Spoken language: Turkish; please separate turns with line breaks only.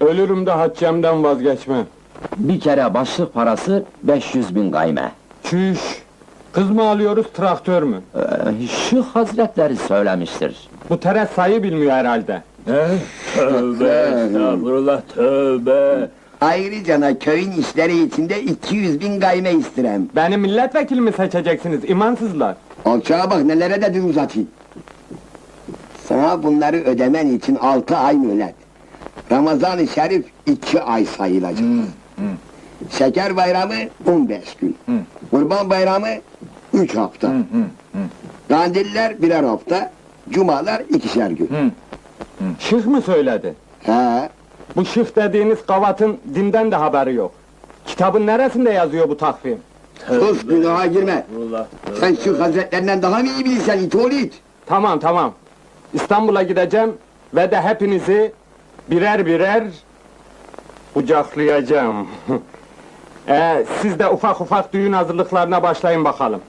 Ölürüm de haccemden vazgeçmem.
Bir kere başlık parası 500.000 gayme.
Çüş! Kız mı alıyoruz, traktör mü?
Şu hazretleri söylemiştir.
Bu teres sayı bilmiyor herhalde.
Tövbe estağfurullah, tövbe!
Ayrıca köyün işleri içinde 200.000 gayme istirem.
Beni milletvekili mi seçeceksiniz, imansızlar?
Alçağa bak nelere de dil uzatayım. Sana bunları ödemen için 6 ay mühlet. Ramazan-ı Şerif 2 ay sayılacak. Şeker bayramı 15 gün. Kurban bayramı 3 hafta. Kandiller birer hafta. Cumalar 2'şer gün.
Şık mı söyledi?
He.
Bu şık dediğiniz kavatın dinden de haberi yok. Kitabın neresinde yazıyor bu takvim?
Sus, günaha girme.
Estağfurullah, tövbe.
Sen şu hazretlerinden daha mı iyi bilirsen it oğlu it?
Tamam. İstanbul'a gideceğim ve de hepinizi birer birer kucaklayacağım. Siz de ufak ufak düğün hazırlıklarına başlayın bakalım.